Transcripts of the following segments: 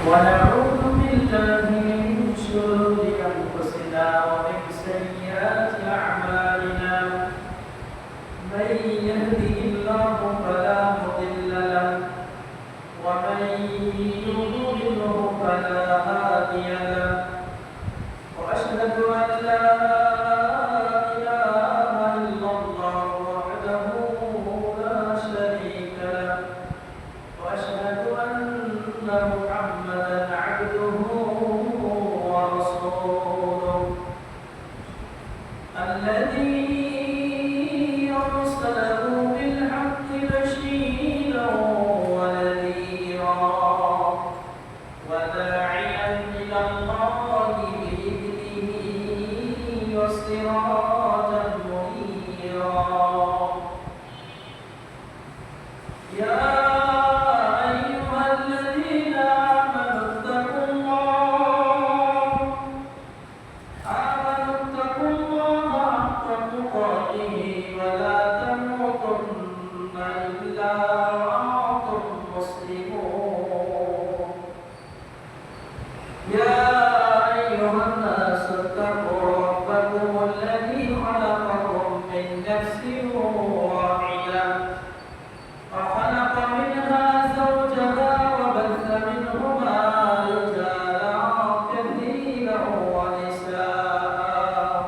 ونعوذ بالله من شرور أنفسنا ومن سيئات أعمالنا من يهده الله فلا مضل له ومن يضلله فلا هادي له وأشهد أن لا إله إلا الله وحده لا شريك له وأشهد أن محمدا عبده ورسوله الذي أرسله بالحق بشيرا ونذيرا وداعيا إلى الله بإذنه وسراجا منيرا يا أيها الذين آمنوا اتقوا الله حق تقاته ولا تموتن إلا وأنتم مسلمون يا أيها الناس اتقوا ربكم الذي خلقكم من نفس واحدة وخلق منها زوجها وبث منهما رجالا كثيرا ونساء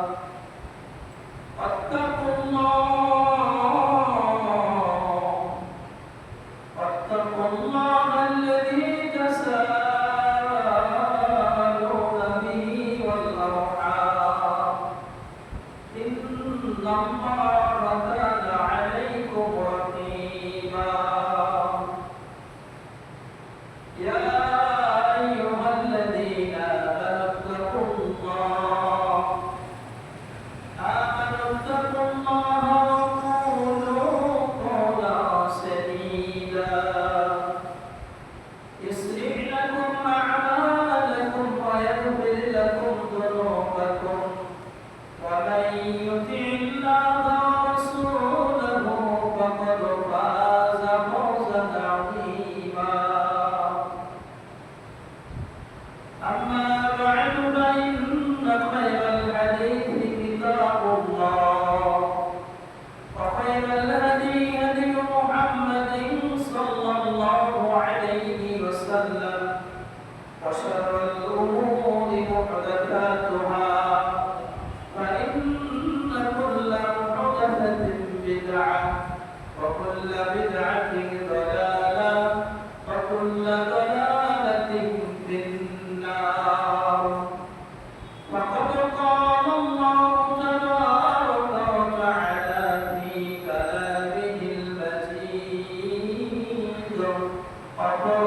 واتقوا الله الذي تساءلون به والأرحام إن الله كان عليكم رقيبا يا أيها الذين آمنوا اتقوا الله وقولوا قولا سديدا يصلح لكم أعمالكم ويغفر لكم ذنوبكم ومن يطع الله ورسوله فقد فاز فوزا عظيما أما بعد فإن خير الحديث كتاب الله وخير الهدي هدي محمد صلى الله عليه وسلم وشر الأمور محدثاتها فإن كل محدثة بدعة وكل بدعة ضلالة وكل ضلالة في النار فقد قال الله تبارك وتعالى في كلامه المجيد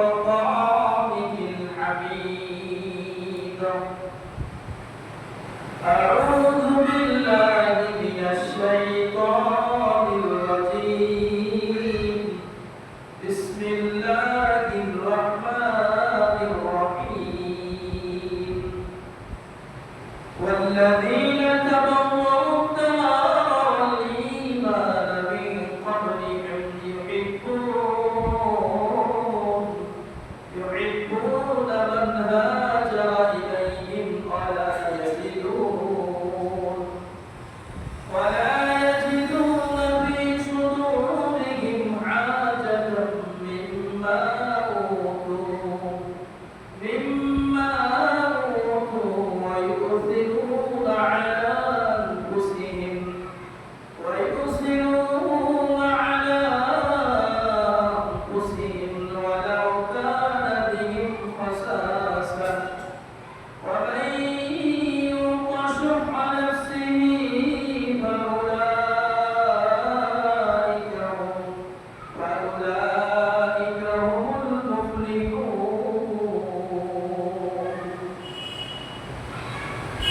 وفرقانه الحميد أعوذ بالله من الشيطان الرجيم بسم الله الرحمن الرحيم والذين تبوأوا الدار والإيمان من قبلهم يحبون من هاجر إليهم ولا يجدون في صدورهم حاجة مما أوتوا ويؤثرون على أنفسهم ولو كان بهم خصاصة ومن يوق شح نفسه فأولئك هم المفلحون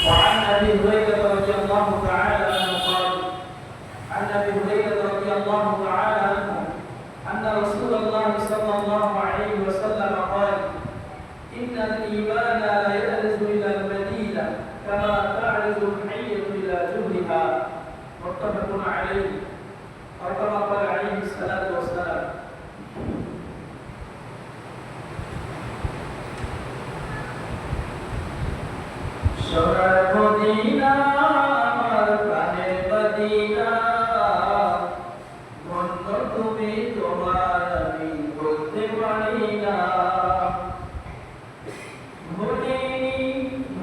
وعن أبي هريرة رضي الله تعالى عنه قال عن أبي هريرة رضي الله تعالى عنه أن رسول الله صلى الله عليه وسلم قال إن الإيمان لا يأرز إلى المدينة كما تعرز الحية إلى جهرها متفق عليه أو كما قال عليه الصلاة والسلام সোনার মদিনা আমার প্রাণের মদিনা ধন্য তুমি তোমার আমি বলতে পারি না ভুলিনি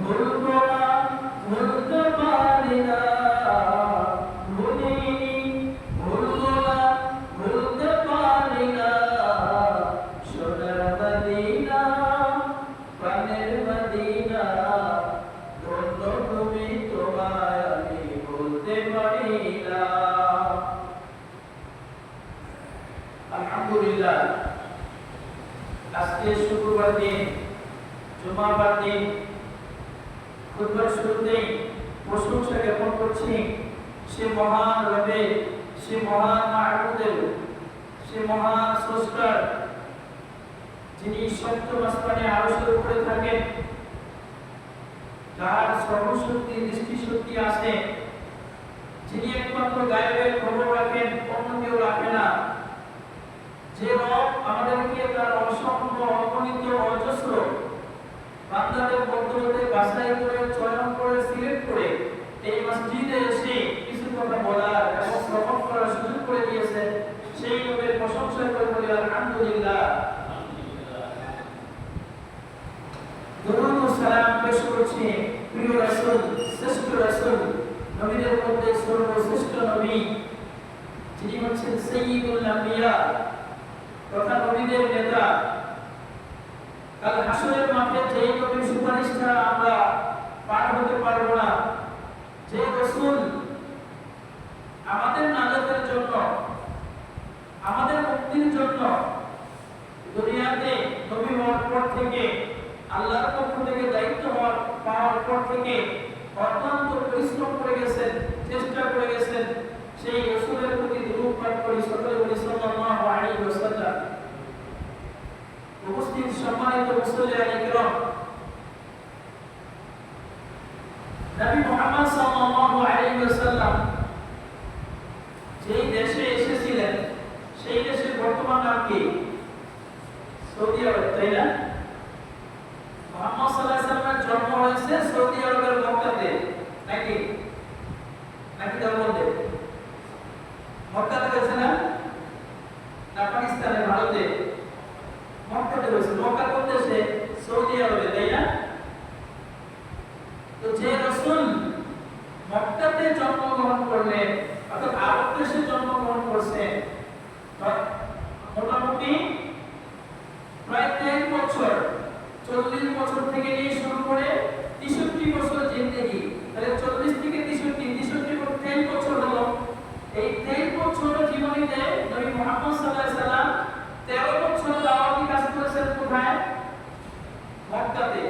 ভুলবো না ভুলতে পারি না ভুলিনি ভুলবো না ভুলতে পারি না সোনার মদিনা প্রাণের মদিনা ধন্য তুমি তোমায় আমি বলতে পারি না আলহামদুলিল্লাহ আজকে শুক্রবার দিন জুমাবার দিন খুতবার শুরুতেই প্রশংসা জ্ঞাপন করছি সে মহান রবে সে মহান মাহবুবের সে মহান স্রষ্টার যিনি সপ্তম আসমানে আরশের উপরে থাকেন যার সর্বশক্তি দৃষ্টিশক্তি আছে যিনি একমাত্র গায়েবের খবর রাখেন অন্য কেউ রাখে না যে রব আমাদেরকে তার অসংখ্য অগণিত অজস্র বান্দাদের মধ্য হতে বাছাই করে চয়ন করে সিলেক্ট করে এই মসজিদে এসে কিছু কথা বলার এবং শ্রবণ করার সুযোগ করে দিয়েছেন সেই রবের প্রশংসা করে বলি আলহামদুলিল্লাহ দরুদ ও সালাম পেশ করছি প্রিয় রাসূল শ্রেষ্ঠ রাসূল নবীদের মধ্যে সর্বশ্রেষ্ঠ নবী যিনি হচ্ছেন সাইয়্যিদুল আম্বিয়া তথা নবীদের নেতা কাল হাসরের মাঠে যে নবীর সুপারিশ ছাড়া আমরা পার হতে পারবো না যে রাসূল আমাদের নাজাতের জন্য আমাদের মুক্তির জন্য দুনিয়াতে নবী হওয়ার পর থেকে আল্লাহর পক্ষ থেকে দায়িত্ব পাওয়ার পর থেকে অত্যন্ত পরিশ্রম করে গেছেন চেষ্টা করে গেছেন সেই রাসূলের প্রতি দরুদ পাঠ করি সকলে বলি সাল্লাল্লাহু আলাইহি ওয়াসাল্লাম উপস্থিত সম্মানিত মুসল্লিয়ানে কিরাম নবী মুহাম্মদ সাল্লাল্লাহু আলাইহি ওয়াসাল্লাম যেই দেশে এসেছিলেন সেই দেশের বর্তমান নাম কি সৌদি আরব তাই না মুহাম্মদ সাল্লাল্লাহু আলাইহি ওয়াসাল্লামের জন্ম হয়েছে সৌদি আরবের মক্কাতে নাকি নাকি বলতে মক্কাতে হয়েছে না না পাকিস্তানে ভারতে মক্কাতে হয়েছে মক্কা কোন দেশে সৌদি আরবে তাই না তো যে রাসূল মক্কাতে জন্মগ্রহণ করলেন অর্থাৎ আরব দেশে জন্মগ্রহণ করছেন মোটামুটি প্রায় 3 বছর 40 বছর থেকে নিয়ে শুরু করে 63 বছর জিন্দেগি তাহলে 40 থেকে 63 করে 3 বছর হলো এই 3 বছর জীবনীতে নবী মুহাম্মদ সাল্লাল্লাহু আলাইহি সাল্লাম 13 বছর দাওয়াতি কাজ করেছেন কোথায় মক্কাতে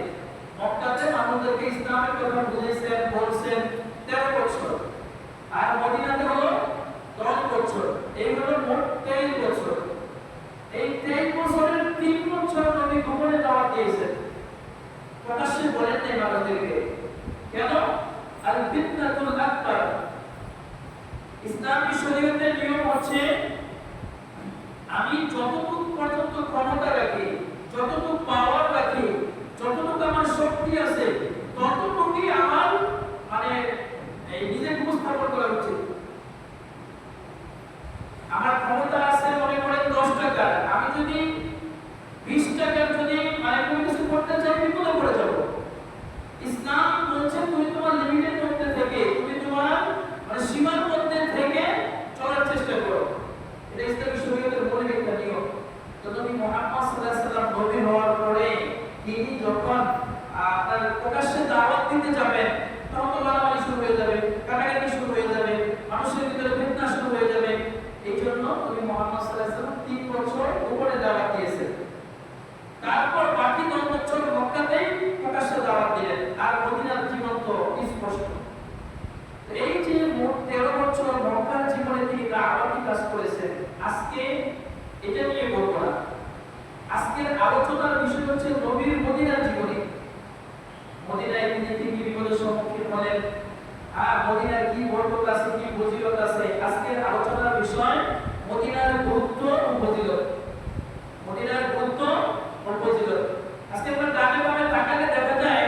মক্কাতে মানুষদেরকে ইসলামের কথা বুঝিয়েছেন বলছেন 13 বছর আর মদিনাতে হলো 10 বছর এই হলো মোট 23 বছর এই 23 বছরের 3 বছর নবী গোপনে দাওয়াত দিয়েছেন প্রকাশ্যে বলেন নাই মানুষদেরকে কেন আল ফিতনাতুল আকবার ইসলামী শরীয়তের নিয়ম হচ্ছে আমি যতটুকু পর্যন্ত ক্ষমতা রাখি যতটুকু পাওয়ার রাখি যতটুকু আমার শক্তি আছে ততটুকুই আমার মানে এই নিজেকে উপস্থাপন করা উচিত আমার ক্ষমতা আছে মনে করেন 10 টাকা আমি যদি 20 টাকার যদি মানে কোনো কিছু করতে চাই বিপদে পড়ে যাব ইসলাম বলছে তুমি তোমার লিমিটের মধ্যে থেকে তুমি তোমার মানে সীমার মধ্যে থেকে চলার চেষ্টা করো এটা ইসলামী শরীয়তের মৌলিক একটা নিয়ম তো নবী মুহাম্মদ সাল্লাল্লাহু আলাইহি সাল্লাম নবী হওয়ার পরে তিনি যখন আপনার প্রকাশ্যে দাওয়াত দিতে যাবেন তখন তো মারামারি শুরু হয়ে যাবে কাটাকাটি শুরু হয়ে যাবে মানুষের ভিতরে ফিতনা শুরু হয়ে যাবে এই জন্য নবী মুহাম্মদ সাল্লাল্লাহু আলাইহি সাল্লাম 3 বছর উপরে দাওয়াত দিয়েছেন তারপর বাকি 10 বছর মক্কাতেই প্রকাশ্যে দাওয়াত দিলেন আর মদিনার জীবন তো স্পষ্ট এই যে মোট 13 বছর মক্কার জীবনে তিনি দাওয়াতি কাজ করেছেন আজকে এটা নিয়ে বলবো না আজকের আলোচনার বিষয় হচ্ছে নবীর মদিনার জীবনী মদিনায় তিনি কি বিপদের সম্মুখীন হলেন আর মদিনার কি বরকত আছে কি ফজিলত আছে আজকের আলোচনার বিষয় মদিনার গুরুত্ব ও ফজিলত মদিনার গুরুত্ব ও ফজিলত আজকে আমরা ডানে বামে তাকালে দেখা যায়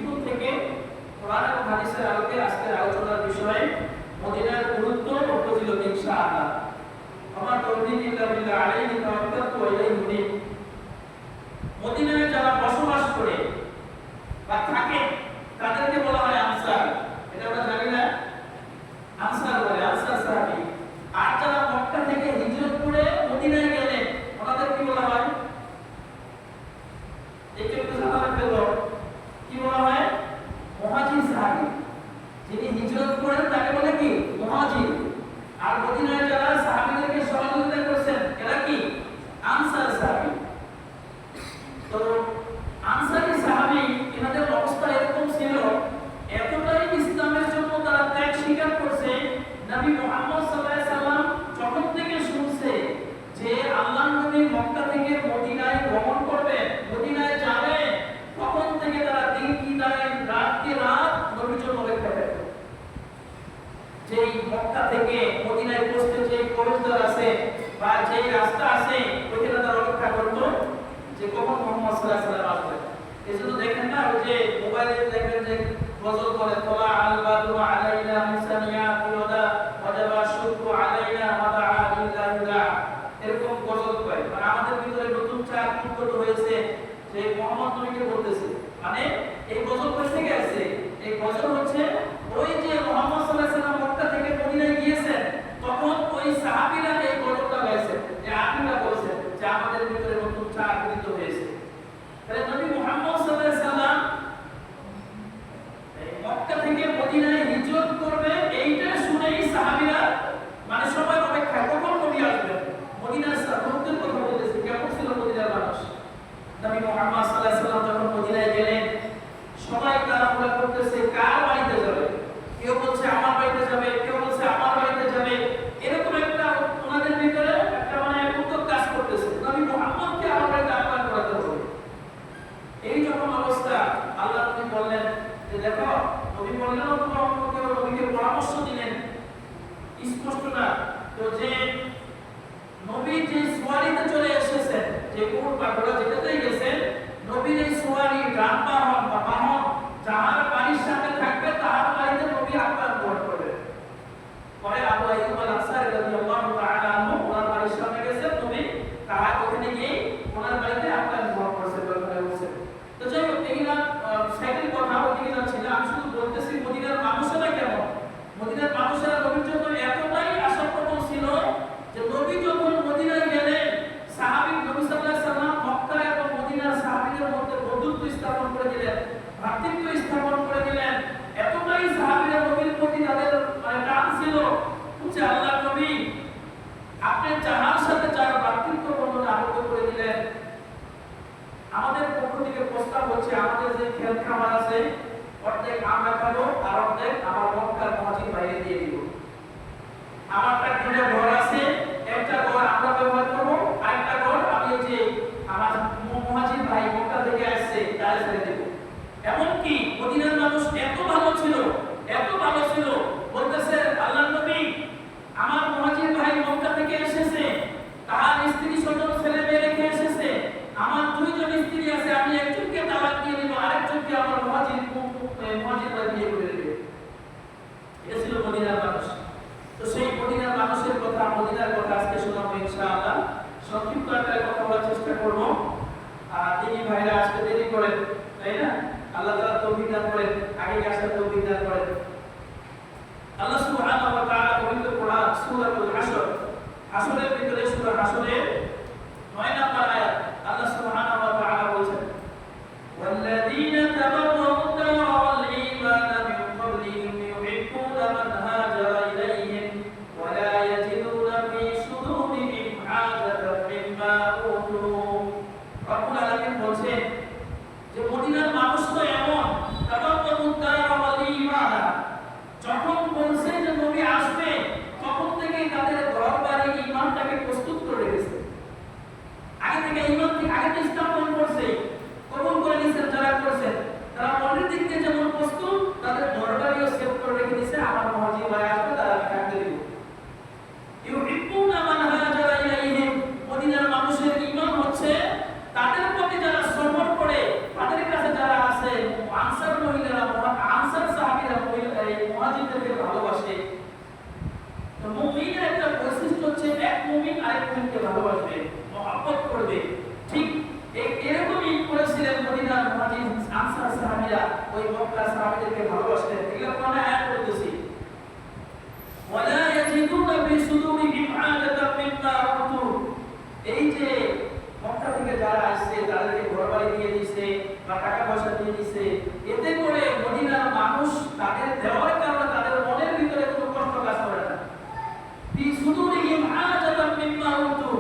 দৃষ্টিকোণ থেকে কোরআন এবং হাদিসের আলোকে আজকের আলোচনার বিষয় মদিনার গুরুত্ব ও ফজিলত ইনশাআল্লাহ। আমার তৌফিক ইল্লা বিল্লাহ আলাইহি তাওয়াক্কালতু ওয়া ইলাইহি উনীব। মদিনায় যারা বসবাস করে বা থাকে তাদেরকে বলা হয় আনসার। এটা আমরা জানি না? আনসার বলে, আনসার সাহাবী। আর যারা মক্কা থেকে হিজরত করে মদিনায় গেলেন ওনাদের কি বলা হয়? একটু জানা পেলো কি বলা হয়? মুহাজির সাহাবী। যিনি হিজরত করেন তাকে বলে কি? মুহাজির। আর মদিনায় যারা সাহাবীদেরকে সহযোগিতা করেছেন এরা কি? আনসার সাহাবী। তো আনসারী সাহাবী এনাদের অবস্থা এরকম ছিল, এতটাই ইসলামের জন্য তারা ত্যাগ স্বীকার করছে। নবী মুহাম্মদ সাল্লাল্লাহু আলাইহি সাল্লাম যখন থেকে শুনছে যে আল্লাহর নবী মক্কা থেকে মদিনায় গমন করবেন, মদিনায় যাবেন, তখন থেকে তারা দিন কি দিন রাত কি রাত নবীর জন্য অপেক্ষা করত। যেই মক্কা থেকে মদিনায় পৌঁছতে যে করিডোর আছে বা যে রাস্তা আছে ওইখানে তারা অপেক্ষা করত যে কখন মুহাম্মদ সাল্লাল্লাহু আলাইহি সাল্লাম আসবে। এজন্য দেখেন না ওই যে মোবাইলে দেখবেন যে গজল করে তোলা আল বাদু আলাইনা মিসানিয়াতি ওয়াদা ওয়াজাবা শুকরু আলাইনা মাদা ইল্লাল্লাহ, এরকম গজল করে। মানে আমাদের ভিতরে নতুন চার উদ্ভূত হয়েছে যে মুহাম্মদ নবীকে বলতেছে। মানে এই গজল কোথা থেকে আসছে? এই গজল হচ্ছে ওই যে মুহাম্মদ সাল্লাল্লাহু আলাইহি সাল্লাম মক্কা থেকে মদিনায় গিয়েছেন তখন ওই সাহাবীরা এই গজলটা গাইছেন, যে আপনিরা বলছেন যে আমাদের ভিতরে নতুন চার উদ্ভূত হয়েছে। তাহলে নবী মুহাম্মদ সাল্লাল্লাহু আলাইহি সাল্লাম মক্কা থেকে মদিনায় হিজরত করবে এইটা শুনেই সাহাবীরা মানে সবাই অপেক্ষা কখন নবী আসবেন। মদিনার লোকদের কথা বলতেছে, কেমন ছিল মদিনার মানুষ। নবী মুহাম্মদ সাল্লাল্লাহু আলাইহি সাল্লাম যখন মদিনায় গেলেন সবাই তাড়াহুড়া করতেছে কার বাড়িতে যাবে। কেউ বলছে আমার বাড়িতে যাবে, কেউ বলছে আমার বাড়িতে যাবে। এরকম একটা ওনাদের ভিতরে একটা মানে উদ্যোগ কাজ করতেছে, নবী মুহাম্মদকে আমার বাড়িতে আহ্বান করাতে হবে। এই যখন অবস্থা আল্লাহ নবী বললেন যে দেখো, নবী বললেন অথবা অন্য কেউ নবীকে পরামর্শ দিলেন স্পষ্ট না, তো যে নবী যে সোয়ারিতে চলে এসেছেন, যে উট বা ঘোড়া যেটাতেই গেছেন, নবীর এই সোয়ারি ডান বাহন বা বাহন যাহার বাড়ির সাথে থাকবে তাহার বাড়িতে নবী আহ্বান করবেন। পরে আবু আইয়ুব আল আনসারী রাদিয়াল্লাহু তাআলা আনহু ওনার বাড়ির সামনে গেছেন, নবী তাহার ওখানে গিয়ে ওনার বাড়িতে আহ্বান করছেন, বলছেন। তো যাই হোক এগুলা সাইডের কথা, ওদিকে যাচ্ছে না। আমি শুধু বলতেছি মদিনার মানুষেরা কেমন। মদিনার মানুষেরা নবীর জন্য এতটাই আশাপ্রবণ ছিল যে নবী যখন মদিনায় গেলেন সাহাবী নবী সাল্লাল্লাহু আলাইহি সাল্লাম মক্কা এবং মদিনার সাহাবীদের মধ্যে বন্ধুত্ব স্থাপন করে দিলেন, ভ্রাতৃত্ব স্থাপন করে দিলেন। এতটাই সাহাবীরা নবীর প্রতি তাদের মানে টান ছিল যে আল্লাহ নবী আপনি যাহার সাথে যার ভ্রাতৃত্ব বন্ধন আবদ্ধ করে দিলেন। আমাদের পক্ষ থেকে প্রস্তাব হচ্ছে আমাদের যে খেত খামার আছে অর্ধেক আমরা খাবো আর অর্ধেক আমার মক্কার মুহাজির বাইরে দিয়ে দিব। আমার একটা ঘর আছে, একটা ঘর আমরা ব্যবহার করবো, আরেকটা ঘর আমি যে আমার মুহাজির ভাই মক্কা থেকে আসছে তার ছেড়ে দেব। এমনকি মদিনার মানুষ এত ভালো ছিল, এত ভালো ছিল, বলতেছে আল্লাহর নবী আমার মুহাজির ভাই মক্কা থেকে এসেছে, তার স্ত্রী স্বজন ছেলে মেয়ে রেখে এসেছে, আমার দুইজন স্ত্রী আছে, আমি একজনকে তালাক দিয়ে দেব, আরেকজনকে আমার মুহাজির ভাই বিয়ে করে দেবে। এটা ছিল মদিনার মানুষ। তো সেই মদিনার মানুষের কথা, মদিনার কথা আজকে শোনাবো ইনশাআল্লাহ। সংক্ষিপ্ত আকারে কথা বলার চেষ্টা করব। আর তিনি ভাইরা আজকে দেরি করেন, তাই না? আল্লাহ তাআলা তৌফিক দান করেন, আগে আসার তৌফিক দান করেন। আল্লাহ সুবহানাহু ওয়া তাআলা পবিত্র কোরআন সূরাতুল হাসর, হাসরের ভিতরে সূরা হাসরের 9 নম্বর আয়াত আল্লাহ সুবহানাহু ওয়া তাআলা বলেন, ওয়াল্লাযীনা তাবাওয়াউ الدَّارَ وَالْإِيمَانَ مِن قَبْلِهِمْ يُحِبُّونَ مَنْ هَاجَرَ إِلَيْهِمْ وَلَا يَجِدُونَ فِي صُدُورِهِمْ حَاجَةً مِّمَّا أُوتُوا। রব্বুল আলামিন বলেন যে মদিনার মানুষ তো এমন তাবাওয়াউ الدَّارَ وَالْإِيمَانَ, যখন বলছে যে নবী আসবে তখন থেকেই তাদের ঘর বাড়ি ঈমানটাকে প্রস্তুত করে রেখেছে। আগে থেকে ঈমান থেকে আগে তো ইসলাম গ্রহণ করছে, কবুল করে নিয়েছেন যারা করেছেন, তারা মনের দিক থেকে যেমন প্রস্তুত তাদের ঘর বাড়িও সেভ করে রেখে দিয়েছে। আমার মুহাজির ভাই আসবে তারা থাকতে দিব। ইউহিব্বুনা মান হাজারা ইলাইহিম, মদিনার মানুষের ঈমান হচ্ছে তাদের প্রতি যারা সমর্পণ করে, তাদের কাছে যারা আছে আনসার তারা সাহাবীদেরকে ভালোবাসতেন। এগুলো কোরআনে আয়াত বলতেছি, ওয়ালা ইয়াজিদুনা ফি সুদুরিহিম হাজাতাম মিম্মা উতু। এই যে মক্কা থেকে যারা আসছে তাদেরকে ঘরবাড়ি দিয়ে দিয়েছে বা টাকা পয়সা দিয়ে দিয়েছে, এতে করে মদিনার মানুষ তাদের দেওয়ার কারণে তাদের মনের ভিতরে কোনো কষ্ট কাজ করে না। ফি সুদুরিহিম হাজাতাম মিম্মা উতু,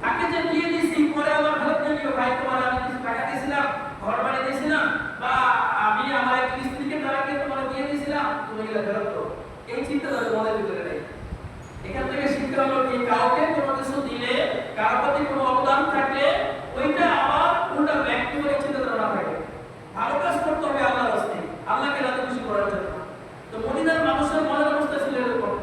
তাকে যে দিয়ে দিয়েছি পরে আবার ফেরত দিয়ে দিও, ভাই তোমার আমি কিছু টাকা দিয়েছিলাম, ঘরবাড়ি দিয়েছিলাম, বা আমি আমার এক স্ত্রীকে তারাকে তোমার দিয়ে দিয়েছিলাম, তুমি এগুলো ফেরত দাও, এই চিন্তা তাদের মনের ভিতরে নেই। এখান থেকে শিক্ষা হলো কি, কাউকে কোনো কিছু দিলে, কারোর প্রতি কোনো অবদান থাকলে ওইটা আবার উল্টা ব্যক্তি করে চিন্তা না থাকে। ভালো কাজ করতে হবে আল্লাহর রাস্তে, আল্লাহকে রাতে খুশি করার জন্য। তো মদিনার মানুষের মনের অবস্থা ছিল এরকম।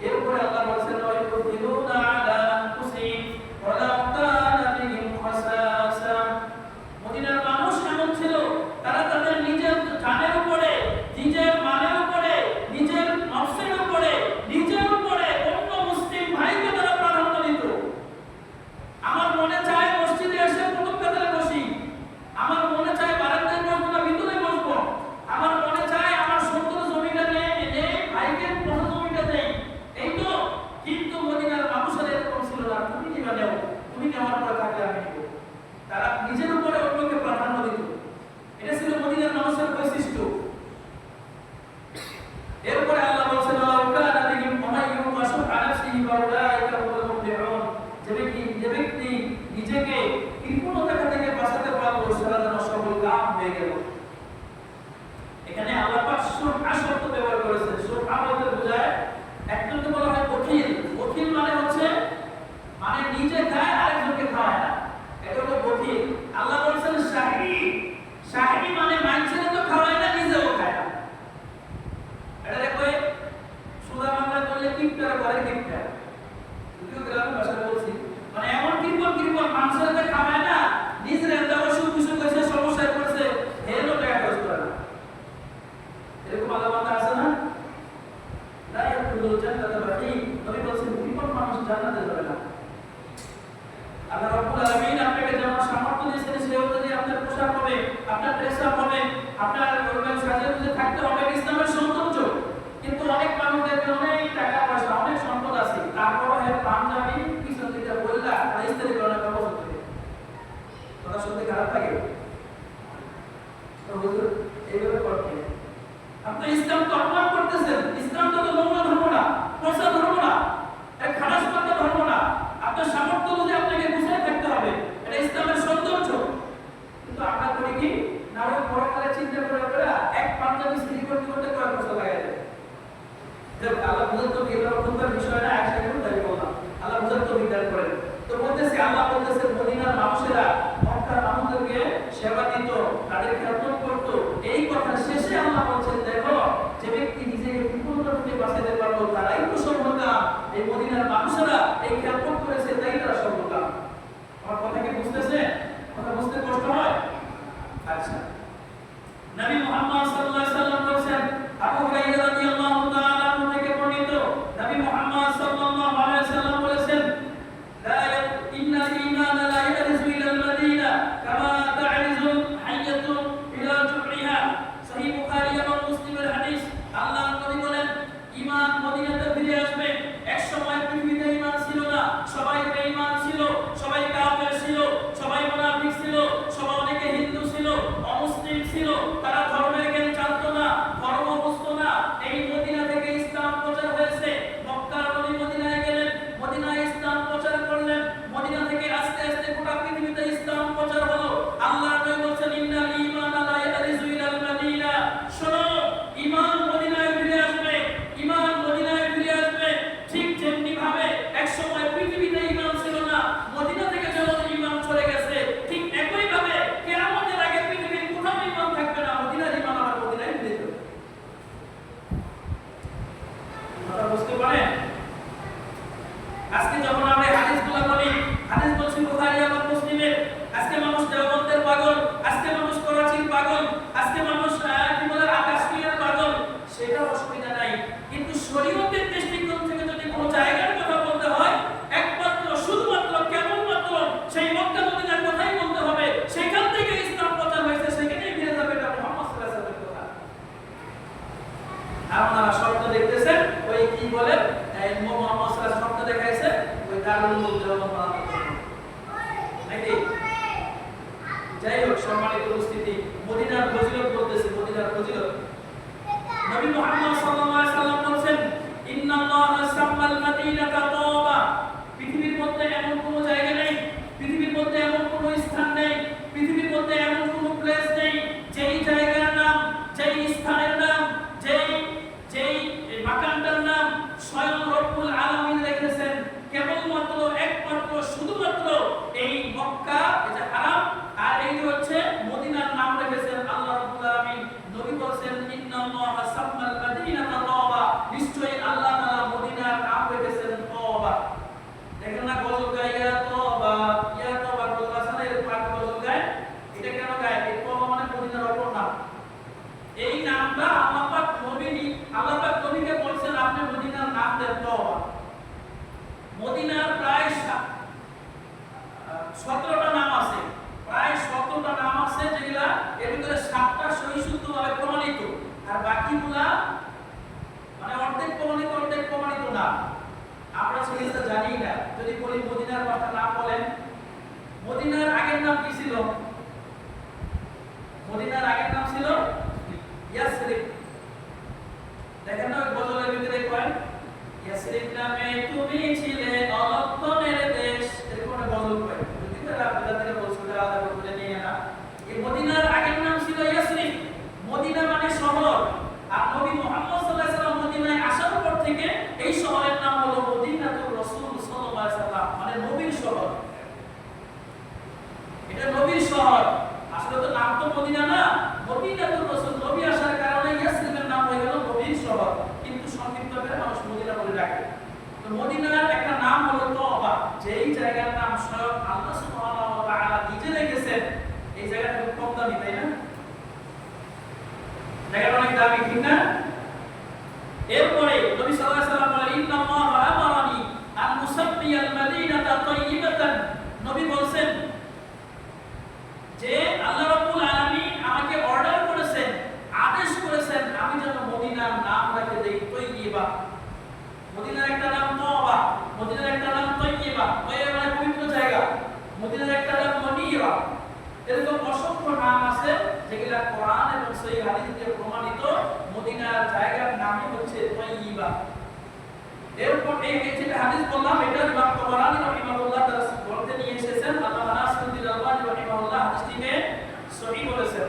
এরপরে আল্লাহ বলেছেন, ওয়া ইউদিলুনা আলা আনফুসিহিম ওয়া লাউ কানা বিহিম খাসাসা। মদিনার মানুষ এমন ছিল, তারা তাদের নিজের জানের উপরে, নিজের মালের উপরে, নিজের নফসের উপরে, নিজের উপরে অন্য মুসলিম ভাইকে তারা প্রাধান্য দিত। আমার মনে চায় মসজিদে এসে প্রথম কাতারে বসি, আমার মনে চায় বারান্দায় বসবো না ভিতরে বসবো, আমার মনে চায় আমার সুন্দর জমিটা নেই ভাইকে বড় জমিটা দেই, এই তো। কিন্তু মদিনার মানুষের এরকম ছিল না, তুমি নিবা নেও, তুমি নেওয়ার পরে থাকলে আমি নিব। তারা নিজের উপরে অন্যকে প্রাধান্য দিত। এটা ছিল মদিনার মানুষের বৈশিষ্ট্য। এরপরে আল্লাহ বলেছেন, ওয়া কানা বিহিম মুমাইয়ুন ওয়া শুহা নাফসিহি ওয়া উলাইকা হুমুল মুফলিহুন। যে ব্যক্তি নিজেকে কৃপণতা থেকে বাঁচাতে পারলো, সেটা যেন সফল কাম হয়ে গেল। এখানে আল্লাহ পাক শুহা শব্দ ব্যবহার করেছেন। শুহা বলতে বোঝায়, একজনকে বলা হয় বখিল। বখিল মানে হচ্ছে মানে নিজে খায় আরেকজনকে খাওয়ায় না, এটা হলো বখিল। আল্লাহ বলেছেন শাহী। শাহী মানে মানুষের তো খাওয়ায় না, নিজেও খায় না। এটা দেখো সুদা বাংলা বললে কিপটার করে কিপটা, যদিও গ্রামের ভাষায় বলছি, মানে এমন কৃপণ মানুষের তো খাওয়ায় না, নিজের একটা অসুখ বিসুখ হয়েছে, সমস্যায় পড়ছে, এরও টাকা খরচ করে না। এরকম আলাদা আছে না? তাই একটু জান্নাতে বাকি নবী বলেছেন, কৃপণ মানুষ জান্নাতে যাবে না। আল্লাহ রাব্বুল আলামিন আপনাকে যেমন সামর্থ্য দিয়েছেন, সেই অনুযায়ী আপনার পোশাক হবে, আপনার ড্রেস আপ হবে, আপনার সাজে গুজে থাকতে হবে, ইসলামের সৌন্দর্য। কিন্তু অনেক মানুষদের অনেক টাকা পয়সা, অনেক সম্পদ আছে, তারপরও এর পাঞ্জাবি পিছন দিকে বললা আর ইস্ত্রি করার ব্যবস্থা করে। কথা শুনতে খারাপ লাগে? তো হুজুর এইভাবে করতে আপনি ইসলাম তো অপমান করতেছেন। ইসলাম তো নোংরা ধর্ম না, পচা ধর্ম না, এক খারাপ ধর্ম না। আপনার সামর্থ্য অনুযায়ী আপনাকে গুছিয়ে থাকতে হবে, এটা ইসলামের সৌন্দর্য। কিন্তু আমরা করি কি, না ওই পরকালে চিন্তা করে করে এক পাঞ্জাবি ইস্ত্রি করতে করতে কয়েক বছর লাগাই দেয়। আল্লাহ বুঝার তো এগুলো প্রথমবার বিষয় না, একসাথে তাই বললাম, আল্লাহ বুঝার তো বিধান করেন। তো বলতেছি, আল্লাহ বলতেছে মদিনার মানুষেরা মক্কার মানুষদেরকে সেবা দিত, তাদের খেদমত করত। এই কথা শেষে আল্লাহ বলছেন, দেখো যে ব্যক্তি নিজেকে বিপদ থেকে বাঁচাতে পারলো, তারাই তো সফলকাম। এই মদিনার মানুষেরা এই খেদমত করেছে, তাই তারা সফলকাম। আমার কথা কি বুঝতেছে? কথা বুঝতে কষ্ট হয়? আচ্ছা, নবী মুহাম্মদ সাল্লাল্লাহু আলাইহি ওয়াসাল্লাম বলেছেন, আবু হুরায়রা রাদিয়াল্লাহু তাআলা থেকে বর্ণিত, নবী মুহাম্মদ স্বপ্ন দেখতেছেন, ওই কি বলে মুহাম্মদ সাল্লাল্লাহু আলাইহি স্বপ্ন দেখাইছে ওই দারুল মুলক নাকি। যাই হোক, সম্মানিত উপস্থিতি, মদিনার ফজিলত বলতেছে, মদিনার ফজিলত। নবী মুহাম্মদ সাল্লাল্লাহু আলাইহি সাল্লাম বলেন, ইন্নাল্লাহা সাম্মাল মাদিনাতা তাওবা। পৃথিবীর মধ্যে এমন কোনো জায়গা নেই, পৃথিবীর মধ্যে এমন কোনো স্থান নেই, পৃথিবীর মধ্যে এমন কোনো প্লেস নেই যেই জায়গার নাম, যেই স্থানের নাম, যেই মাকানটার নাম স্বয়ং রব্বুল আলামিন রেখেছেন কেবলমাত্র একমাত্র শুধুমাত্র এই মক্কা, এটা হারাম, আর এই হচ্ছে মদিনার নাম রেখেছেন আল্লাহ রাব্বুল আলামিন। নবী বলেন, ইন্নাল্লাহা সাম্মাল মাদিনাতা তাওবা, নিশ্চয়ই আল্লাহ তাআলা মদিনার নাম রেখেছেন তাওবা। দেখেন না গজল গায়, ইয়া তাওবা গজল আছে না, এর পাক গজল গায়। এটা কেন গায়? এই তাওবা মানে মদিনার অপর নাম। এই নামটা আল্লাহ পাক নবীকে বলছেন, আপনি মদিনার নাম দেন তাওবা। মদিনার প্রায় 17টা নাম আছে, প্রায় 17টা নাম আছে, যেগুলা এর ভিতরে 7টা সহিশুদ্ধভাবে প্রমাণিত, আর বাকিগুলা মানে অর্ধেক প্রমাণিত না। আমরা সেটা জানি না। যদি বলি মদিনার কথা নাম বলেন, মদিনার আগের নাম কি ছিল? মদিনার আগের নাম ছিল ইয়াসরিব। দেখেন না গজলের ভিতরে কয়, ইয়াসরিব নামে তুমি ছিলে অলক্ষণের দেশ, এরকম একটা গজল কয়। যদি আপনাদের থেকে বলছিল আলাদা করে নিয়ে না, এই মদিনার আগের নাম ছিল ইয়াসরিব। মদিনা মানে শহর, আর নবী মুহাম্মদ সাল্লাল্লাহু আলাইহি ওয়াসাল্লাম মদিনায় আসার পর থেকে এই শহরের নাম হলো মদিনাতুর রাসূল সাল্লাল্লাহু আলাইহি ওয়াসাল্লাম, মানে নবীর শহর। এটা নবীর শহর, আসলে তো নাম তো মদিনা না, মদিনাতুর রাসূল। নবী আসার কারণে ইয়াসরিবের নাম হয়ে গেল নবীর শহর, কিন্তু সংক্ষিপ্ত করে মানুষ মদিনা বলে ডাকে। তো মদিনার একটা নাম হলো তাওবা, যেই জায়গার নাম স্বয়ং আল্লাহ সুবহানাহু ওয়া তাআলা নিজে রেখেছেন। এই জায়গাটা খুব কম দামি, তাই না? জায়গাটা অনেক দামি, ঠিক না? এরপরে নবী সাল্লাল্লাহু আলাইহি ওয়াসাল্লাম বলেন, ইন্নাল্লাহা আমারানি আন মুসাব্বিয়াল মাদিনাতা তাইয়িবাতান। নবী বলেন যে আল্লাহ রাব্বুল আলামিন আমাকে অর্ডার করেছেন, আদেশ করেছেন, আমি যেন মদিনার নাম রেখে দেই তাইয়িবা। মদিনার একটা নাম তাওবা, মদিনার একটা নাম তাইয়িবা, তাইয়িবা মানে পবিত্র জায়গা। মদিনার একটা নাম মনিরা। এরকম অসংখ্য নাম আছে যেগুলা কোরআন এবং সহিহ হাদিস দিয়ে প্রমাণিত। মদিনার জায়গার নামই হচ্ছে তাইয়িবা। এরপর এই যে হাদিস বললাম, এটা ইমাম তাবরানী রাহিমাহুল্লাহ তার গ্রন্থে নিয়ে এসেছেন। আল্লামা নাসিরুদ্দিন আলবানী রাহিমাহুল্লাহ হাদিসটিকে সহিহ বলেছেন।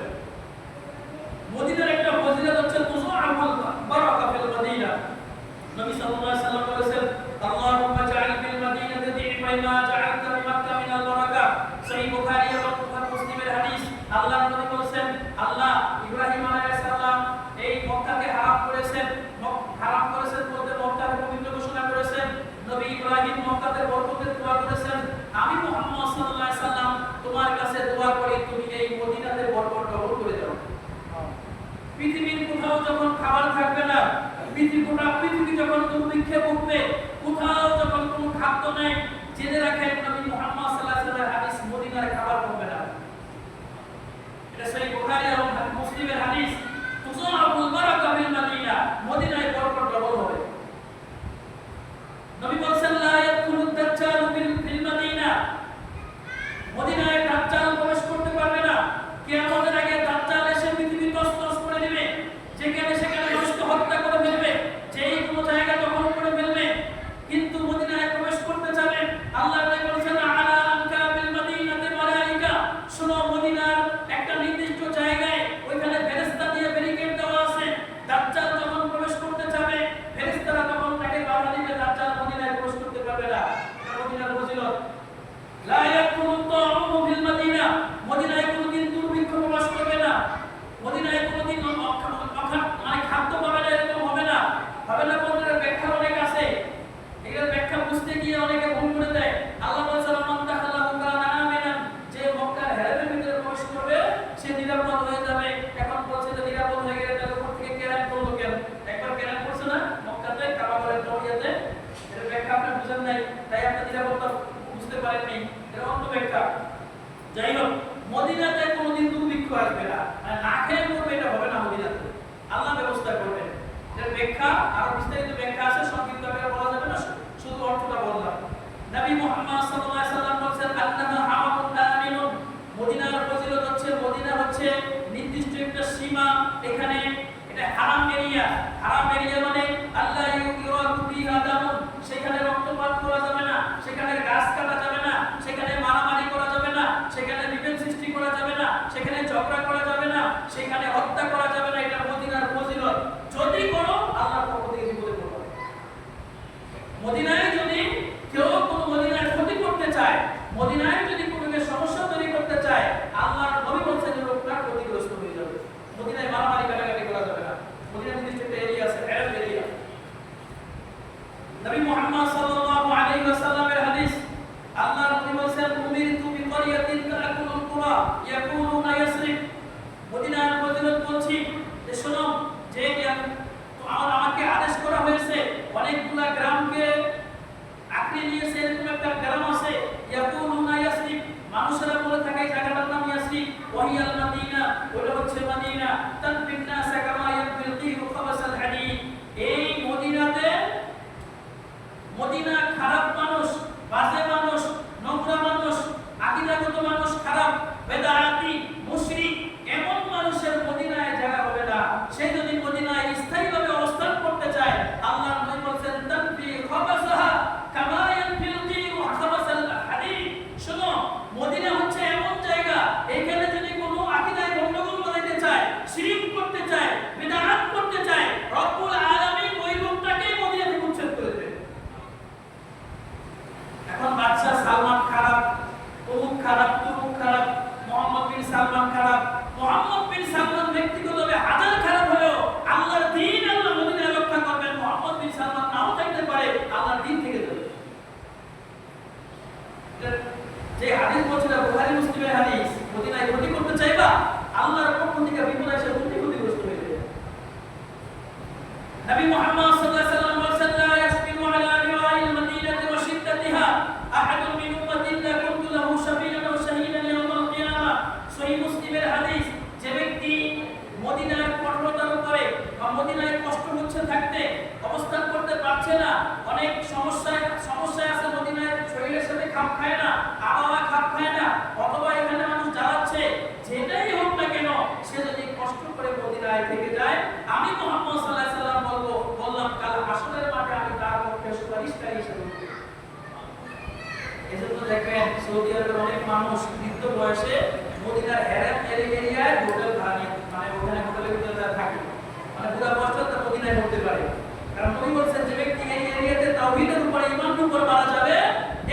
মদিনার একটা ফজিলত হচ্ছে তুযআবুল বারাকা ফিল মদিনা। নবী সাল্লাল্লাহু আলাইহি ওয়াসাল্লাম বলেছেন, আল্লাহুম্মা জাআল ফিল মদিনাতি দি'ফা মা জাআলতা বিমাক্কা মিনাল বারাকা। সহিহ বুখারী এবং মুসলিমের হাদিস। আল্লাহ নবী বলেছেন, আল্লাহ ইব্রাহিম আলাইহিস সালাম এই মক্কাকে হারাম করেছেন বলতে মক্কাকে পবিত্র ঘোষণা করেছেন। নবী ইব্রাহিম মক্কাতে বরকতের দোয়া করেছেন। আমি মুহাম্মদ সাল্লাল্লাহু আলাইহি সাল্লাম তোমার কাছে দোয়া করি, তুমি এই মদিনাতে বরকত ডবল করে দাও। পৃথিবীর কোথাও যখন খাবার থাকবে না, পৃথিবী যখন দুর্ভিক্ষে ভুগবে, কোথাও যখন কোনো খাদ্য নেই, জেনে রাখেন নবী মুহাম্মদ সাল্লাল্লাহু আলাইহি ওয়াসাল্লামের হাদিস, মদিনার খাবার কমবে না। এটা সহিহ বুখারী এবং মুসলিমের হাদিস। তুযআবুল বারাকা ফিল মদিনা, মদিনায় বরকত ডবল হবে। নবী বলেন, লা ইয়াদখুলুদ দাজ্জাল ফিল মদিনা। মদিনায় দাজ্জাল প্রবেশ করতে পারবে না। কিয়ামতের আগে দাজ্জাল এসে পৃথিবী তছনছ করে দিবে, যেখানে সেখানে মানুষকে হত্যা করে ফেলবে, যেই কোনো জায়গা দখল করে ফেলবে, কিন্তু মদিনায় প্রবেশ করতে যাবে। আল্লাহ তাআলা বলেছেন, আলা আনকাবিল মদিনাতি মালাইকা। শুনো, মদিনার একটা নির্দিষ্ট জায়গায় ওইখানে ফেরেশতা দিয়ে ব্যারিকেড দেওয়া আছে। দাজ্জাল যখন প্রবেশ করতে যাবে, ফেরেশতারা তখন তাকে বাধা দিবে, দাজ্জাল মদিনায় প্রবেশ করতে পারবে না। মদিনার ফজিলত, লা ইয়াকুনু তাউমু ফিল মদিনা। মদিনায় কোনদিন দুর্ভিক্ষ প্রবেশ করবে না। মদিনায় কোনদিন মানে খাদ্য পাবে না, এরকম হবে না। হবে না বলতে ব্যাখ্যা অনেক আছে, এগুলোর ব্যাখ্যা বুঝতে গিয়ে অনেকে ভুল করে দেয়। আল্লাহ বলেছেন, মান দাখালাহু কানা আমিনান। যে মক্কার হেরেমের ভিতরে প্রবেশ করবে সে নিরাপদ হয়ে যাবে। এখন বলছে যে নিরাপদ হয়ে গেলে তার উপর থেকে কেরান করলো কেন? একবার কেরান করছে না মক্কাতে, কাবা ঘরের দরজাতে। এর ব্যাখ্যা আপনি বুঝেন নাই, তাই আপনি নিরাপত্তা বুঝতে পারেননি। এর অন্য ব্যাখ্যা। যাই হোক, মদিনাতে কোনোদিন দুর্ভিক্ষ আসবে না, মানে না খেয়ে মরবে, এটা হবে না। মদিনাতে আল্লাহ ব্যবস্থা করবেন। এর ব্যাখ্যা আর বিস্তারিত ব্যাখ্যা আছে, সংক্ষিপ্ত আকারে বলা যাবে না, শুধু অর্থটা বললাম। নবী মুহাম্মদ সাল্লাল্লাহু আলাইহি ওয়াসাল্লাম বলেন আন্নাহা হারামুন আমিনুন, মদিনার ফজিলত হচ্ছে, মদিনা হচ্ছে নির্দিষ্ট একটা সীমা, এখানে এটা হারাম এরিয়া। হারাম এরিয়া মানে আল্লাহ ইউরাদু বিহা দামুন, সেখানে রক্তপাত করা যাবে না, সেখানে গাছ কাটা যাবে না, সেখানে মারামারি করা যাবে না, সেখানে বিভেদ সৃষ্টি করা যাবে না, সেখানে ঝগড়া করা যাবে না, সেখানে হত্যা করা যাবে না। এটা মদিনার ফজিলত। যদি করো আল্লাহর পক্ষ থেকে বিপদে পড়বে। মদিনায় যদি কেউ কোনো মদিনার ক্ষতি করতে চায়, মদিনায় যদি কোনোকে সমস্যা তৈরি করতে চায়, আল্লাহর নবী বলেছেন যে লোকটা ক্ষতিগ্রস্ত হয়ে যাবে। মদিনায় মারামারি কাটাকাটি করা যাবে না। মদিনার নির্দিষ্ট একটা এরিয়া আছে, আরব এরিয়া। নবী মুহাম্মদ সাল্লাল্লাহু আলাইহি ওয়াসাল্লামের হাদিস, আল্লাহর নবী বলেছেন উমিরতু বিকারিয়াতিন তাকুলুল কুরা ইয়াকুলুনা ইয়াসরিব। মদিনার ফজিলত বলছি যে শোনো, যে আমাকে আদেশ করা হয়েছে অনেকগুলা গ্রামকে আঁকড়ে নিয়েছে, এরকম একটা গ্রাম আছে ইয়াকুলুনা ইয়াসরিব, মানুষেরা বলে থাকে এই জায়গাটার নাম ইয়াসরিব, ওয়াহিয়াল মাদিনা, ওটা হচ্ছে মদিনা, তানফিন নাস কামা ইয়ানফিল কিরু খাবাসাল হাদিদ। এই মদিনাতে, মদিনা খারাপ মানুষ, বাজে মানুষ, নোংরা মানুষ, আকীদাগত মানুষ খারাপ, বেদাতি, মুশরিক, এমন মানুষের মদিনায় জায়গা হবে না। সে যদি মদিনায় স্থায়ীভাবে অবস্থান করতে চায়, আল্লাহর নবী বলেছেন তানফি খাবাসাহা কামা ইয়ানফিল কিরু খাবাসাল হাদিদ। শুনো, মদিনা হচ্ছে এমন জায়গা, এখানে যদি কোনো আকীদায় গন্ডগোল বানাইতে চায়, শিরক করতে চায়, বিদআত করতে চায়, রব্বুল আলামিন ওই লোকটাকে মদিনা থেকে উচ্ছেদ করে দেবে। এখন বাদশা সালমান খারাপ, অমুক খারাপ, তমুক খারাপ, মোহাম্মদ বিন সালমান খারাপ। মোহাম্মদ বিন সালমান ব্যক্তিগতভাবে হাজার খারাপ হলেও আল্লাহর দ্বীন আল্লাহ মদিনায় রক্ষা করবেন। মোহাম্মদ বিন সালমান নাও থাকতে পারে, আল্লাহর দ্বীন থেকে যাবে। যে হাদিস বলছিল বুখারী মুসলিমের হাদিস, মদিনায় ক্ষতি করতে চাইবা, আল্লাহর পক্ষ থেকে বিপদ এসে ক্ষতিগ্রস্ত হয়ে যাবে। নবী মুহাম্মদ সাল্লাল্লাহু আলাইহি ওয়াসাল্লাম বলেছেন লা ইয়াসবিরু আলা রিওয়াইল মাদিনাতি ওয়া শিদ্দাতিহা আহাদুন মিন উম্মতি ইল্লা কুনতু লাহু শাফীআন ওয়া শাহীদান ইয়াওমাল কিয়ামা। সহিহ মুসলিমের হাদিস, যে ব্যক্তি মদিনার কঠোরতার উপরে বা মদিনায় কষ্ট হচ্ছে থাকতে, অবস্থান করতে পারছে না, অনেক সমস্যায় আছে, মদিনায় শরীরের সাথে খাপ খায় না, আবহাওয়া খাপ খায় না, অথবা এখানে মানুষ জ্বালাচ্ছে, যেটাই হোক না কেন, সে যদি কষ্ট করে মদিনায় থেকে যায়, আমি মুহাম্মদ সাল্লাল্লাহু আলাইহি ওয়াসাল্লাম বললাম কাল হাসরের মাঠে আমি তার পক্ষে সুপারিশকারী হিসেবে উঠব। এজন্য দেখবেন সৌদি আরবের অনেক মানুষ বৃদ্ধ বয়সে মদিনার হেরাম এরিয়ায় হোটেল ভাড়া নিয়ে, মানে ওখানে হোটেলের ভিতরে থাকে, মানে পুরো বছর তার মদিনায় হতে পারে। কারণ নবী বলেছেন যে ব্যক্তি এই এরিয়াতে তাওহীদের উপর ঈমানের উপর মারা যাবে,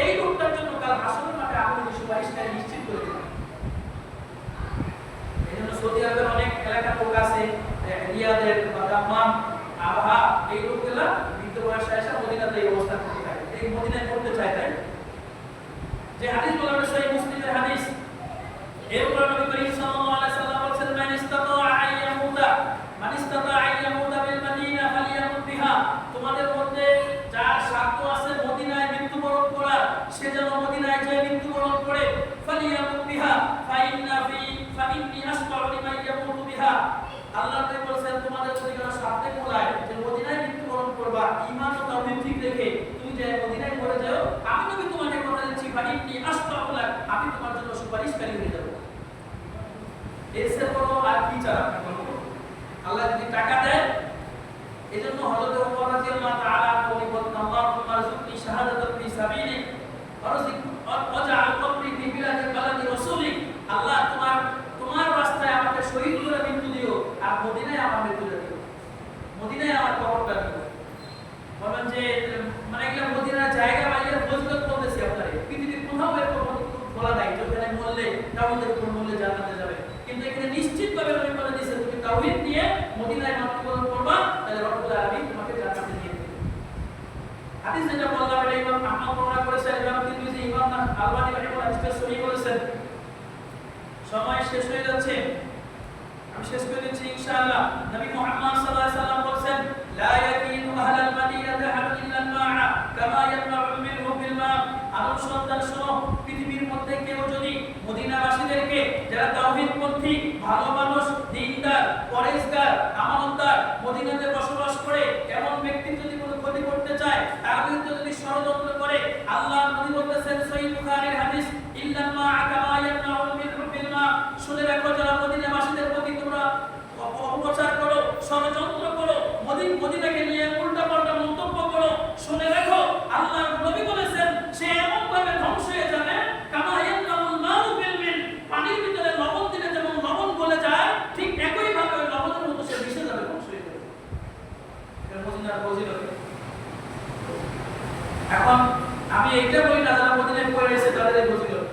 এই লোকটার জন্য কাল হাসরের মাঠে আমি সুপারিশকারী নিশ্চিত করে দেব। এজন্য সৌদি আরবের অনেক এলাকার লোক আছে, রিয়াদের বা দাম্মাম, আবহা, এই লোকগুলা বৃদ্ধ বয়সে এসে মদিনাতে এই অবস্থান করতে থাকে, এই মদিনায় করতে চায়। তাই যে হাদিস বলা হয়েছে সহিহ মুসলিমের হাদিস, এরপর নবী করিম সাল্লাল্লাহু আলাইহি ওয়াসাল্লাম বলেছেন মান ইসতাতাআ আইয়ামুতা বিল মাদিনা ফালিয়ামুত বিহা। তোমাদের মধ্যে যার সাধ্য আছে মদিনায় মৃত্যুবরণ করার, সে যেন মদিনায় যায় মৃত্যুবরণ করে। ফালিয়ামুত বিহা ফাইন্নী আসমাউ লিমান ইয়ামুতু বিহা। আল্লাহ তাআলা বলেছেন তোমাদের যদি কোনো সাধ্য কোলায় যে মদিনায় মৃত্যুবরণ করবা, ঈমান ও তাওহীদ ঠিক রেখে তুমি যে মদিনায় মরে যাও, আমি নবী তোমাকে কথা দিচ্ছি ফাইন্নী আসমাউ লাক, আমি তোমার জন্য সুপারিশকারী হয়ে যাব। এসে বড় আর কি চাই আপনি? আল্লাহ যদি টাকা দেয়, এজন্য হযরত ওমর রাদিয়াল্লাহু তাআলা বলেন আল্লাহুম্মা রযুকনি শাহাদাতান ফি সাবিলিক ওয়াজআল কবরি ফি বিলাদি বালাদি রাসূলিক। আল্লাহ তোমার রাস্তায় আমাকে শহীদ করে মৃত্যু দিও, আর মদিনায় আমার মৃত্যু দিও, মদিনায় আমার কবরটা দিও। বলেন যে মানে এগুলা মদিনার জায়গা বাইরে ফজিলত বলতেছি আপনারে, পৃথিবীর কোথাও এরকম বলা নাই যেখানে মরলে তাওহীদের উপর মরলে জান্নাতে যাবে, কিন্তু এখানে নিশ্চিতভাবে নবী বলে দিয়েছেন তুমি তাওহীদ নিয়ে মদিনায় মৃত্যুবরণ করবা, তাহলে রব্বুল আলামিন তোমাকে জান্নাতে নিয়ে যাবে। হাদিস যেটা বললাম এটা ইমাম আহমদ বর্ণনা করেছেন, ইমাম তিরমিজি, ইমাম আলবানী রাহিমাহুল্লাহ হাদিসটা সহিহ বলেছেন। সময় শেষ হয়ে যাচ্ছে, আমি শেষ করে দিচ্ছি ইনশাআল্লাহ। নবী মুহাম্মদ সাল্লাল্লাহু আলাইহি ওয়াসাল্লাম বলেছেন লা ইয়াকিনু আহলাল মাদিনাতি আহাদুন ইল্লা আল-মা'a কামা ইয়ামনা'ু মিনহু বিল মা'। আদম সন্তান শোনো, পৃথিবীর মধ্যে কেউ যদি মদিনাবাসীদেরকে যারা তাওহীদপন্থী, ভালো মানুষ, দ্বীনদার, পরেজগার, আমানতদার, মদিনাতে বসবাস করে চায়, তার বিরুদ্ধে যদি ষড়যন্ত্র করে, আল্লাহ নবী বলতেছেন সহিহ বুখারীর হাদিস, ইল্লামা কামা ইয়ামনাউল বিল মা, শুনে রাখো যারা মদিনাবাসীদের প্রতি তোমরা অপপ্রচার করো, ষড়যন্ত্র করো, মদিনাকে নিয়ে উল্টাপাল্টা মন্তব্য করো, শুনে রাখো আল্লাহর নবী বলেছেন সে এমন ভাবে ধ্বংস হয়ে যাবে কামা ইয়ামনাউল মাউ বিল মিন, পানির ভিতরে লবণ দিলে যেমন লবণ গলে যায়, ঠিক একই ভাবে ওই লবণের মতো সে মিশে যাবে, ধ্বংস হয়ে যাবে। এটা মদিনার ফজিলত। এখন আমি এইটা বলি না যারা মদিনায় পড়ে এসে তাদের এই ফজিলত,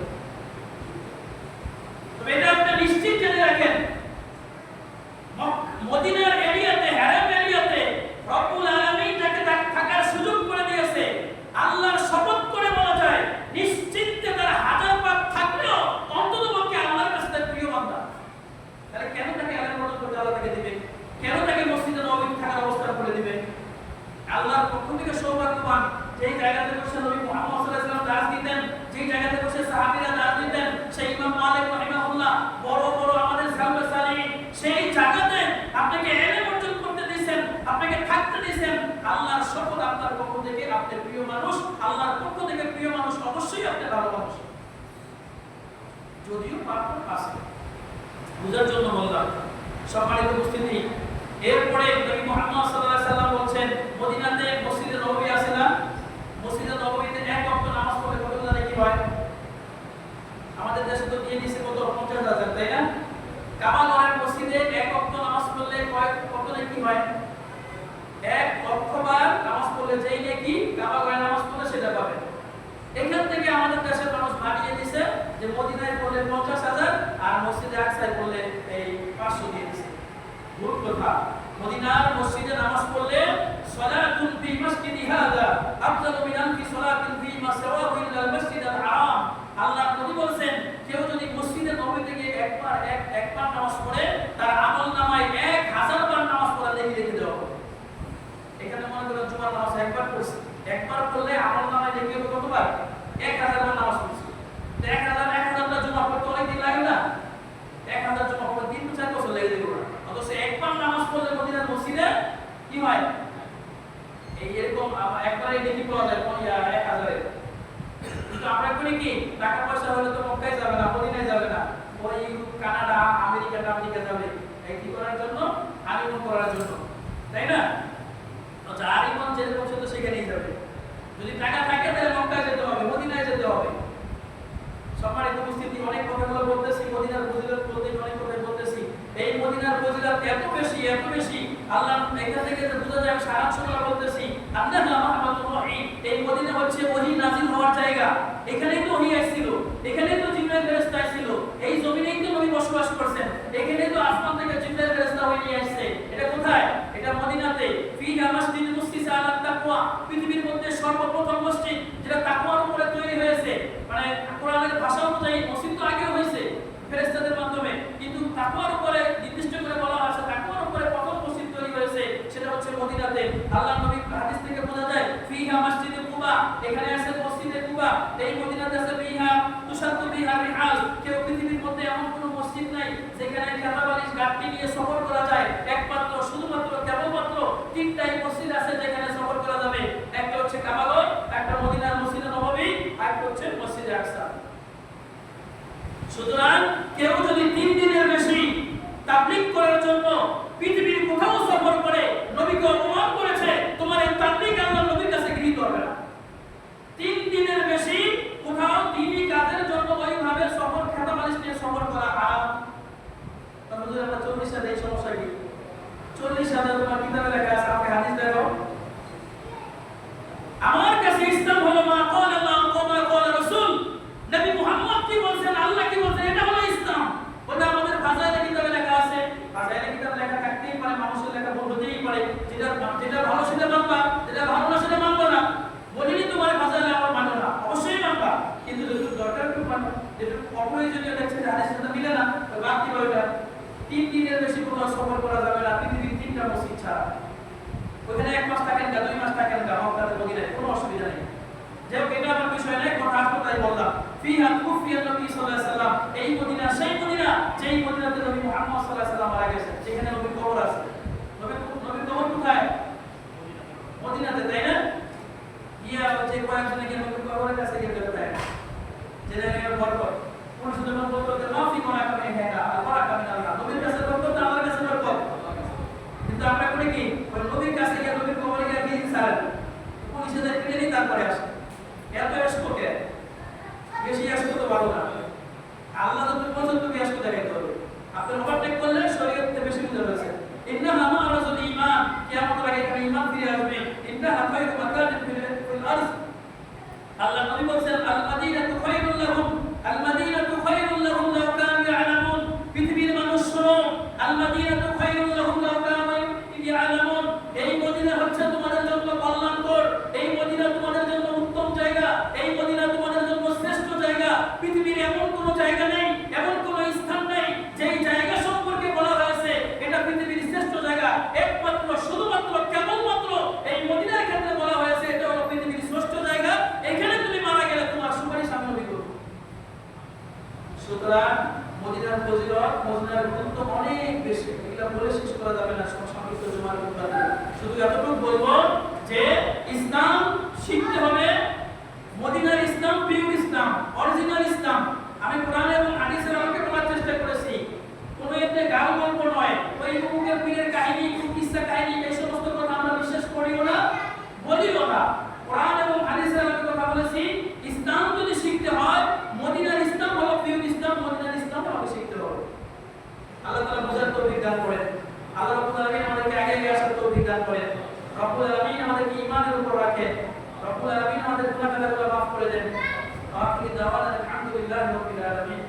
তবে এটা আপনি নিশ্চিত জেনে রাখেন মদিনার এরিয়াতে, হারাম এরিয়াতে রব্বুল আলামিন তাকে থাকার সুযোগ করে দিয়েছে। আল্লাহর শপথ করে বলা যায় নিশ্চিত তার হাজার পাপ থাকলেও অন্ততপক্ষে আল্লাহর কাছে তার প্রিয় বান্দা। তাহলে কেন তাকে আলাদা মত করতে আল্লাহ তাকে দিবে? কেন তাকে মসজিদে নববী থাকার অবস্থা করে দিবে? আল্লাহর পক্ষ থেকে সৌভাগ্যবান যেই জায়গাতে বসে নবী মুহাম্মদ সাল্লাল্লাহু আলাইহি ওয়াসাল্লাম দাস দিতেন, যেই জায়গাতে বসে সাহাবীরা দাস দিতেন, সেই ইমাম মালিক রাহিমাহুল্লাহ বড় বড় আমাদের সাহাবা সালিহিন সেই জায়গাতে আপনাকে ইলম অর্জন করতে দিয়েছেন, আপনাকে থাকতে দিয়েছেন। আল্লাহর শপথ আপনার পক্ষ থেকে আপনার প্রিয় মানুষ, আল্লাহর পক্ষ থেকে প্রিয় মানুষ অবশ্যই আপনার ভালো মানুষ, যদিও পাপ আছে। বুঝার জন্য বললাম। সম্মানিত উপস্থিতি, এরপরে নবী মুহাম্মদ সাল্লাল্লাহু আলাইহি ওয়াসাল্লাম বলেন মদিনাতে মসজিদে নববী আছে না, মসজিদে নববীতে এক ওয়াক্ত নামাজ পড়লে কতগুলো নেকি হয়? আমাদের দেশে তো দিয়ে দিয়েছে কত 50,000, তাই না? কাবা ঘরের মসজিদে এক ওয়াক্ত নামাজ পড়লে কত নেকি হয়? 1 লক্ষ বার নামাজ পড়লে যেই নেকি কাবা ঘরে নামাজ পড়লে সেটা পাবে। এখান থেকে আমাদের দেশের মানুষ ভাবিয়ে দিয়েছে যে মদিনায় পড়লে 50,000 আর মসজিদে আকসায় পড়লে এই 500 দিয়ে দিয়েছে। ভুল কথা। মদিনার মসজিদে নামাজ পড়লে সালাতুন ফি মসজিদি হাযা আফদালু মিন আলফি সালাতিন ফি মা সাওয়াহু ইল্লা আল মসজিদুল হারাম। আল্লাহ নবী বলেন কেউ যদি মসজিদে নববীতে গিয়ে একবার নামাজ পড়ে তার আমলনামায় 1000 বার নামাজ পড়া লিখে দেওয়া হবে। এখানে মনে করেন জুমার নামাজ একবার পড়ছি, একবার পড়লে আমলনামায় লিখে হবে কতবার? 1000 বার নামাজ পড়ছি। 1000টা জুমা পড়তে অনেক দিন লাগে না? 1000 জুমা পড়তে 3-4 বছর লেগে যাবে। অথচ একবার নামাজ পড়লে মদিনার মসজিদে কি হয়? এরকম একবারে নেকি পাওয়া যায় 1000-এর। কিন্তু আমরা করি কি টাকা পয়সা হলে তো মক্কায় যাবে না, মদিনায় যাবে না, ওই কানাডা আমেরিকা যাবে এই কি করার জন্য? হানিমুন করার জন্য, তাই না? তো যার ইমান যেরকম সে তো সেখানেই যাবে। যদি টাকা থাকে তাহলে মক্কায় যেতে হবে, মদিনায় যেতে হবে। সম্মানিত উপস্থিতি, অনেক কথাগুলো বলতেছি, মদিনার ফজিলত বলতে অনেক কথা বলতেছি। এই মদিনার ফজিলত এত বেশি আল্লাহ এখান থেকে বোঝা যায়। সারাংশগুলো বলতেছি। আল্লাহ রাহমাতুল্লাহ, এই মদিনা হচ্ছে ওহী নাযিল হওয়ার জায়গা। এখানেই তো ওহী আসছিল, এখানেই তো জিবরাইল ফেরেশতা আসছিল, এই জমিনেই তো নবী বসবাস করছেন, এখানেই তো আসমান থেকে জিবরাইল ফেরেশতা হয়ে নিয়ে আসছে। এটা কোথায়? এটা মদিনাতে। ফিহা মাসজিদুন মুসসিসা আলা তাকওয়া, পৃথিবীর মধ্যে সর্বপ্রথম মসজিদ যেটা তাকওয়ার উপরে তৈরি হয়েছে। মানে কোরআনের ভাষা অনুযায়ী মসজিদ তো আগেও হয়েছে ফেরেশতাদের মাধ্যমে, কিন্তু তাকওয়ার উপরে নির্দিষ্ট করে বলা আছে তাকওয়ার উপরে প্রথম মসজিদ তৈরি হয়েছে, সেটা হচ্ছে মদিনাতে। আল্লাহর নবীর হাদিস থেকে বোঝা যায় ফিহা মাসজিদে কুবা, এখানে আছে মসজিদে কুবা। এই মদিনাতে আছে ফিহা তুসাদ্দু বিহা রিহাল, কেউ পৃথিবীর মধ্যে এমন কোনো মসজিদ নাই যেখানে খেতাবালিশ গাঁটটি নিয়ে সফর করা যায়। একমাত্র শুধুমাত্র কেবলমাত্র 3টাই মসজিদ আছে যেখানে সফর করা যাবে। একটা হচ্ছে কাবাগর, একটা মদিনার মসজিদে নববী, আর একটা হচ্ছে মসজিদে আকসা। সুতরাং কেউ যদি 3 দিনের বেশি তাবলীগ করার জন্য পৃথিবীর কোথাও সফর করে নবীকে অপমান করেছে, তোমার এই তাবলীগ আল্লাহর নবীর কাছে গৃহীত হবে না। 3 দিনের বেশি কোথাও দ্বীনি কাজের জন্য ওইভাবে সফর খেতাবালিশ নিয়ে সফর করা হারাম। তাহলে যদি আমরা 40,000 এই সমস্যা কি? 40,000 তোমার কিতাবে লেখা আছে, আমাকে হাদিস দেখাও। আমার কাছে ইসলাম হলো মা ক্বালা আল্লাহ ওয়া মা ক্বালা রাসূল। নবী মুহাম্মদ কি বলেন, আল্লাহ কি বলেন, এটা হলো ইসলাম। ওটা আমাদের ফাজাইলে কিতাবে লেখা আছে। ফাজাইলে কিতাব লেখা থাকতেই পারে, মানুষের লেখা ভুল হতেই পারে। যেটা ভালো সেটা মানবা, যেটা ভালো না সেটা মানবা না। বলিনি তোমার ফাজাইলে আমার মানো না, অবশ্যই মানবা, কিন্তু যদি দরকার একটু মানবা। যেটা অপ্রয়োজনীয় দেখছে হাদিসের সাথে মিলে না, তো বাদ দিবা ওটা। 3 দিনের বেশি কোথাও সফর করা যাবে না পৃথিবীর 3টা মসজিদ ছাড়া। ওখানে 1 মাস থাকেন না, 2 মাস থাকেন না, মক্কাতে মদিনায় কোনো অসুবিধা নেই। যেও এটা আমার বিষয় নয়, কথা আসলে তাই বললাম। ফিহা কুফিয়া নবী সাল্লাল্লাহু আলাইহি ওয়াসাল্লাম, এই মদিনা সেই মদিনা যেই মদিনাতে নবী মুহাম্মদ সাল্লাল্লাহু আলাইহি ওয়াসাল্লাম মারা গেছেন, সেখানে নবীর কবর আছে। নবীর কবর কোথায়? মদিনাতে, তাই না? গাড়ি, পুলিশে যায় কিনে তারপরে আসে। এত এসকোকে বেশি এসকো তো ভালো না। আল্লাহ তো বলছেন তুমি এসকো দেখাইতে হবে। আপনি ওভারটেক করলে শরীয়তে বেশি বুঝে রয়েছে। ইন্নাহা মা'রাজুল ঈমান, কিয়ামতের আগে এখানে ঈমান ফিরে আসবে। ইন্নাহা খায়রু মাকানিন ফিল আরদ। আল্লাহ নবী বলেন আল মাদিনাতু খায়রুল লাহুম, আল মাদিনাতু খায়রুল লাহুম লাউ কানু ইয়ালামুন। পৃথিবীর মানুষ শোনো, আল মাদিনাতু খায়রুল লাহুম লাউ কানু ইয়ালামুন। এই মদিনা হচ্ছে তোমাদের জন্য কল্যাণকর, এই মদিনা তোমাদের জন্য উত্তম জায়গা, এই মদিনা তোমাদের জন্য শ্রেষ্ঠ জায়গা। পৃথিবীর এমন কোন জায়গা নেই, এমন কোন স্থান নেই যেই জায়গা সম্পর্কে বলা হয়েছে এটা পৃথিবীর শ্রেষ্ঠ জায়গা। একমাত্র শুধুমাত্র কেবলমাত্র এই মদিনার ক্ষেত্রে বলা হয়েছে এটা হলো পৃথিবীর শ্রেষ্ঠ জায়গা। এখানে তুমি মারা গেলে তোমার সুপারিশ আমি নবী করব। সুতরাং মদিনার ফজিলত, মদিনার গুরুত্ব অনেক বেশি, এটা বলে শেষ করা যাবে না সংক্ষিপ্ত জুমার খুতবাতে। শুধু এতটুকু বলবো যে ইসলাম শিখতে হবে, মদিনার ইসলাম পিওর ইসলাম, অরিজিনাল ইসলাম। আমি কোরআন এবং হাদিসের আলোকে বলার চেষ্টা করেছি, কোনো এতে গাল গল্প নয়, ওই মুখের পীরের কাহিনী, কিসসা কাহিনী এই সমস্ত কথা আমরা বিশ্বাস করিও না, বলিও না। কোরআন এবং হাদিসের আলোকে কথা বলেছি, ইসলাম যদি শিখতে হয় মদিনার ইসলাম হলো পিওর ইসলাম, মদিনার ইসলাম আমাকে শিখতে হবে। আল্লাহ তাআলা বুঝার তৌফিক দান করেন। আল্লাহ রাব্বুল আলামিন আমাদেরকে আগে এগিয়ে আসার তৌফিক দান করেন। রব্বুল আলামিন আমাদেরকে ঈমানের উপর রাখেন। রব্বুল আলামিন আমাদের গুনাহগুলো মাফ করে দেন। আখির দাওয়ানা আলহামদুলিল্লাহি রাব্বিল আলামিন।